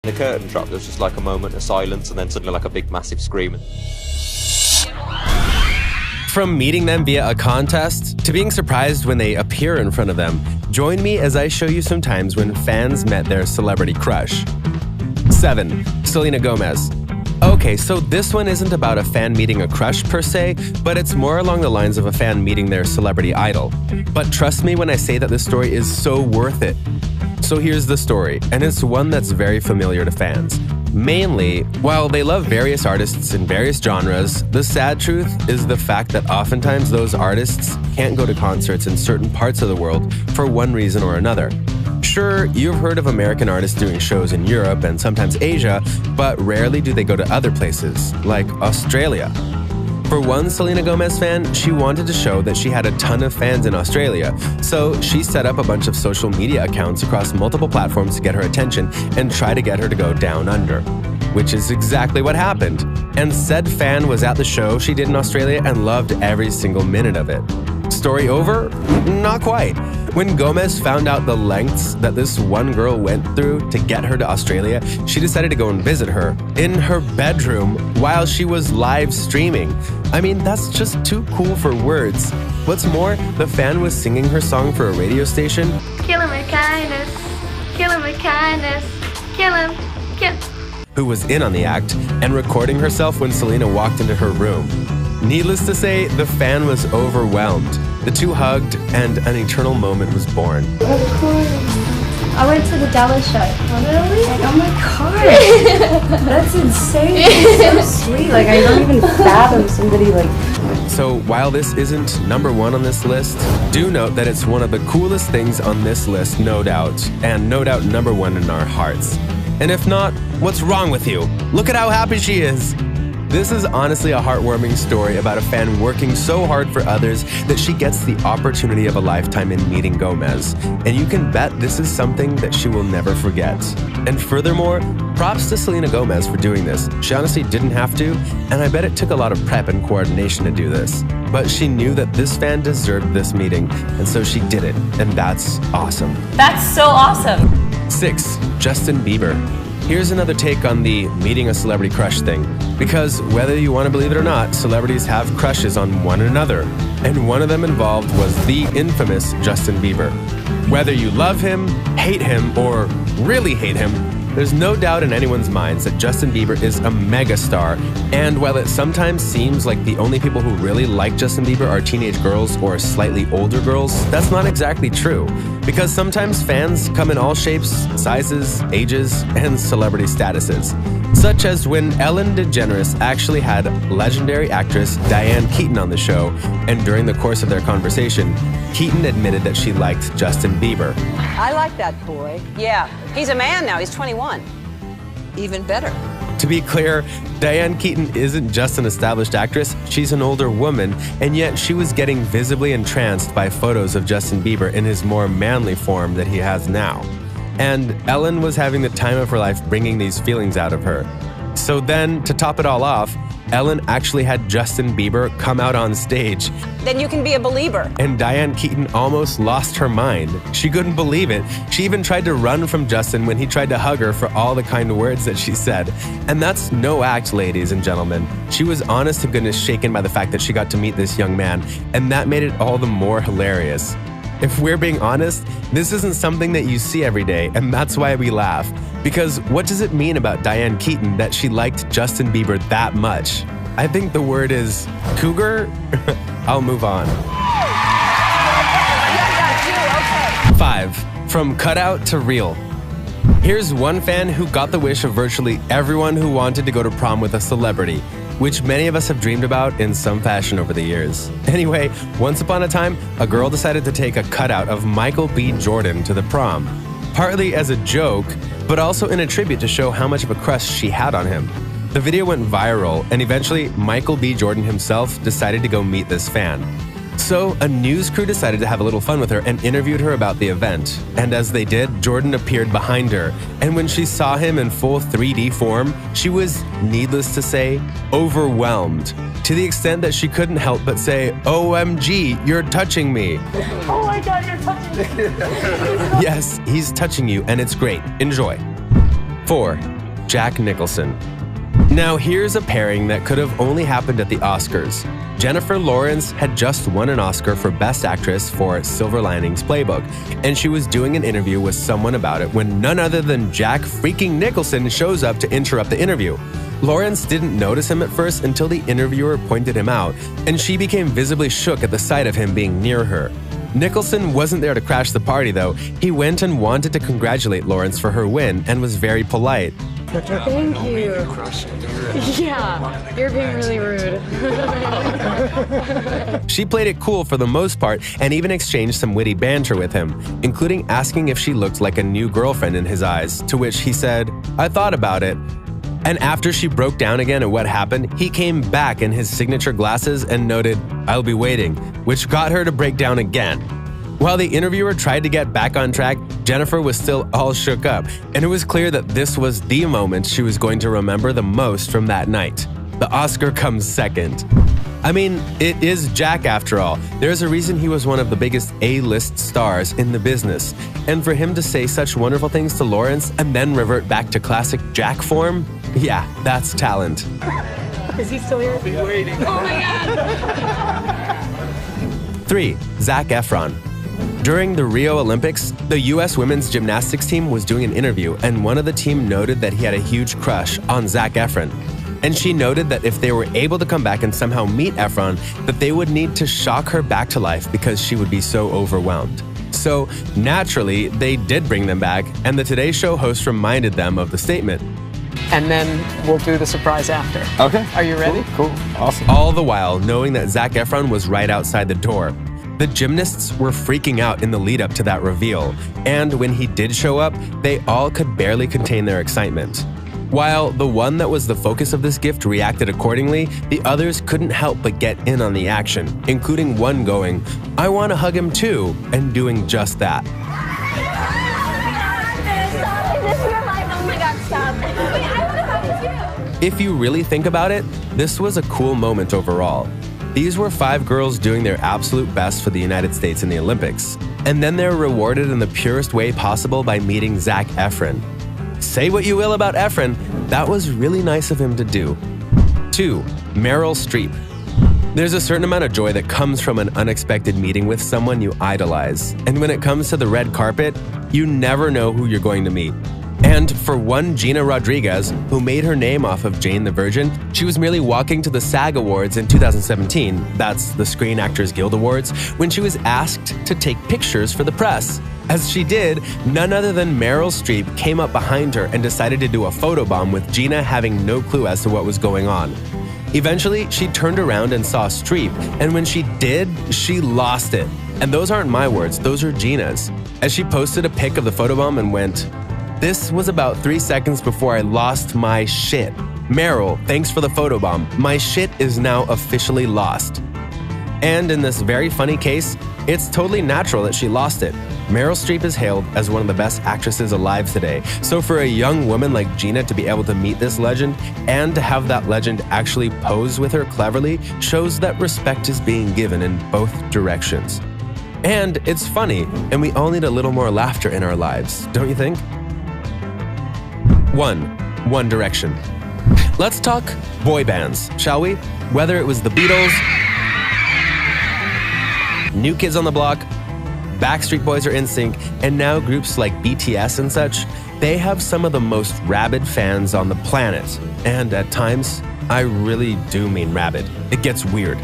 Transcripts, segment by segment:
The curtain dropped, there was just like a moment of silence and then suddenly like a big massive scream. From meeting them via a contest to being surprised when they appear in front of them, join me as I show you some times when fans met their celebrity crush. 7. Selena Gomez. Okay, so this one isn't about a fan meeting a crush per se, but it's more along the lines of a fan meeting their celebrity idol. But trust me when I say that this story is so worth it. So here's the story, and it's one that's very familiar to fans. Mainly, while they love various artists in various genres, the sad truth is the fact that oftentimes those artists can't go to concerts in certain parts of the world for one reason or another. Sure, you've heard of American artists doing shows in Europe and sometimes Asia, but rarely do they go to other places, like Australia. For one Selena Gomez fan, she wanted to show that she had a ton of fans in Australia, so she set up a bunch of social media accounts across multiple platforms to get her attention and try to get her to go down under. Which is exactly what happened. And said fan was at the show she did in Australia and loved every single minute of it. Story over? Not quite. When Gomez found out the lengths that this one girl went through to get her to Australia, she decided to go and visit her in her bedroom while she was live streaming. I mean, that's just too cool for words. What's more, the fan was singing her song for a radio station. Kill him with kindness, kill him with kindness, kill him, kill. Who was in on the act and recording herself when Selena walked into her room. Needless to say, the fan was overwhelmed. The two hugged, and an eternal moment was born. Of course. I went to the Dallas show. Oh, really? Oh my god! That's insane. It's so sweet. Like, I don't even fathom somebody like... So while this isn't number one on this list, do note that it's one of the coolest things on this list, no doubt, and no doubt number one in our hearts. And if not, what's wrong with you? Look at how happy she is! This is honestly a heartwarming story about a fan working so hard for others that she gets the opportunity of a lifetime in meeting Gomez. And you can bet this is something that she will never forget. And furthermore, props to Selena Gomez for doing this. She honestly didn't have to, and I bet it took a lot of prep and coordination to do this. But she knew that this fan deserved this meeting, and so she did it, and that's awesome. That's so awesome. 6. Justin Bieber. Here's another take on the meeting a celebrity crush thing. Because whether you want to believe it or not, celebrities have crushes on one another. And one of them involved was the infamous Justin Bieber. Whether you love him, hate him, or really hate him, there's no doubt in anyone's minds that Justin Bieber is a megastar, and while it sometimes seems like the only people who really like Justin Bieber are teenage girls or slightly older girls, that's not exactly true, because sometimes fans come in all shapes, sizes, ages, and celebrity statuses. Such as when Ellen DeGeneres actually had legendary actress Diane Keaton on the show, and during the course of their conversation, Keaton admitted that she liked Justin Bieber. I like that boy. Yeah, he's a man now, he's 21. Even better. To be clear, Diane Keaton isn't just an established actress, she's an older woman, and yet she was getting visibly entranced by photos of Justin Bieber in his more manly form that he has now. And Ellen was having the time of her life bringing these feelings out of her. So then, to top it all off, Ellen actually had Justin Bieber come out on stage. Then you can be a believer. And Diane Keaton almost lost her mind. She couldn't believe it. She even tried to run from Justin when he tried to hug her for all the kind words that she said. And that's no act, ladies and gentlemen. She was honest to goodness shaken by the fact that she got to meet this young man, and that made it all the more hilarious. If we're being honest, this isn't something that you see every day, and that's why we laugh. Because what does it mean about Diane Keaton that she liked Justin Bieber that much? I think the word is cougar. I'll move on. 5. From cutout to real. Here's one fan who got the wish of virtually everyone who wanted to go to prom with a celebrity, which many of us have dreamed about in some fashion over the years. Anyway, once upon a time, a girl decided to take a cutout of Michael B. Jordan to the prom, partly as a joke, but also in a tribute to show how much of a crush she had on him. The video went viral, and eventually Michael B. Jordan himself decided to go meet this fan. So a news crew decided to have a little fun with her and interviewed her about the event. And as they did, Jordan appeared behind her. And when she saw him in full 3D form, she was, needless to say, overwhelmed. To the extent that she couldn't help but say, "OMG, you're touching me." Oh my God, you're touching me. Yes, he's touching you, and it's great. Enjoy. 4. Jack Nicholson. Now here's a pairing that could have only happened at the Oscars. Jennifer Lawrence had just won an Oscar for Best Actress for Silver Linings Playbook, and she was doing an interview with someone about it when none other than Jack freaking Nicholson shows up to interrupt the interview. Lawrence didn't notice him at first until the interviewer pointed him out, and she became visibly shook at the sight of him being near her. Nicholson wasn't there to crash the party though. He went and wanted to congratulate Lawrence for her win and was very polite. Thank you. Yeah, you're being really rude. She played it cool for the most part and even exchanged some witty banter with him, including asking if she looked like a new girlfriend in his eyes, to which he said, "I thought about it." And after she broke down again at what happened, he came back in his signature glasses and noted, "I'll be waiting," which got her to break down again. While the interviewer tried to get back on track, Jennifer was still all shook up, and it was clear that this was the moment she was going to remember the most from that night. The Oscar comes second. I mean, it is Jack after all. There's a reason he was one of the biggest A-list stars in the business. And for him to say such wonderful things to Lawrence and then revert back to classic Jack form, yeah, that's talent. Is he still here? I'll be waiting. Oh my God! 3. Zac Efron. During the Rio Olympics, the U.S. women's gymnastics team was doing an interview, and one of the team noted that he had a huge crush on Zac Efron. And she noted that if they were able to come back and somehow meet Efron, that they would need to shock her back to life because she would be so overwhelmed. So, naturally, they did bring them back, and the Today Show host reminded them of the statement. And then we'll do the surprise after. Okay. Are you ready? Cool. Awesome. All the while knowing that Zac Efron was right outside the door. The gymnasts were freaking out in the lead up to that reveal, and when he did show up, they all could barely contain their excitement. While the one that was the focus of this gift reacted accordingly, the others couldn't help but get in on the action, including one going, "I want to hug him too," and doing just that. If you really think about it, this was a cool moment overall. These were 5 girls doing their absolute best for the United States in the Olympics, and then they're rewarded in the purest way possible by meeting Zac Efron. Say what you will about Efron, that was really nice of him to do. 2. Meryl Streep. There's a certain amount of joy that comes from an unexpected meeting with someone you idolize, and when it comes to the red carpet, you never know who you're going to meet. And for one Gina Rodriguez, who made her name off of Jane the Virgin, she was merely walking to the SAG Awards in 2017, that's the Screen Actors Guild Awards, when she was asked to take pictures for the press. As she did, none other than Meryl Streep came up behind her and decided to do a photobomb with Gina having no clue as to what was going on. Eventually, she turned around and saw Streep, and when she did, she lost it. And those aren't my words, those are Gina's. As she posted a pic of the photobomb and went, "This was about 3 seconds before I lost my shit. Meryl, thanks for the photobomb. My shit is now officially lost." And in this very funny case, it's totally natural that she lost it. Meryl Streep is hailed as one of the best actresses alive today, so for a young woman like Gina to be able to meet this legend and to have that legend actually pose with her cleverly shows that respect is being given in both directions. And it's funny, and we all need a little more laughter in our lives, don't you think? 1. One Direction. Let's talk boy bands, shall we? Whether it was the Beatles, New Kids on the Block, Backstreet Boys or NSYNC, and now groups like BTS and such, they have some of the most rabid fans on the planet. And at times, I really do mean rabid. It gets weird.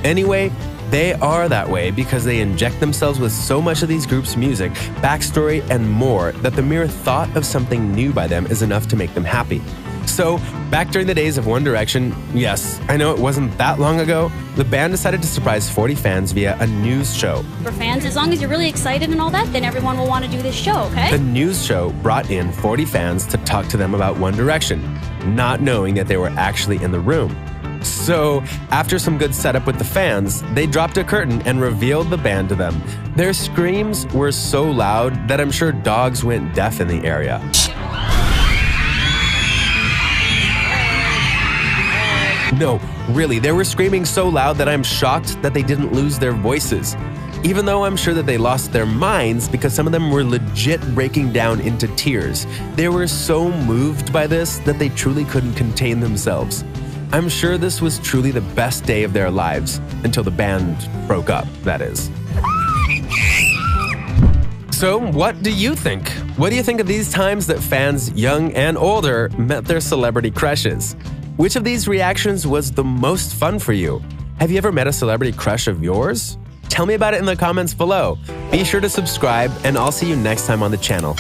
Anyway, they are that way because they inject themselves with so much of these groups' music, backstory, and more that the mere thought of something new by them is enough to make them happy. So, back during the days of One Direction, yes, I know it wasn't that long ago, the band decided to surprise 40 fans via a news show. For fans, as long as you're really excited and all that, then everyone will want to do this show, okay? The news show brought in 40 fans to talk to them about One Direction, not knowing that they were actually in the room. So, after some good setup with the fans, they dropped a curtain and revealed the band to them. Their screams were so loud that I'm sure dogs went deaf in the area. No, really, they were screaming so loud that I'm shocked that they didn't lose their voices. even though I'm sure that they lost their minds because some of them were legit breaking down into tears. They were so moved by this that they truly couldn't contain themselves. I'm sure this was truly the best day of their lives, until the band broke up, that is. So, what do you think? What do you think of these times that fans, young and older, met their celebrity crushes? Which of these reactions was the most fun for you? Have you ever met a celebrity crush of yours? Tell me about it in the comments below. Be sure to subscribe, and I'll see you next time on the channel.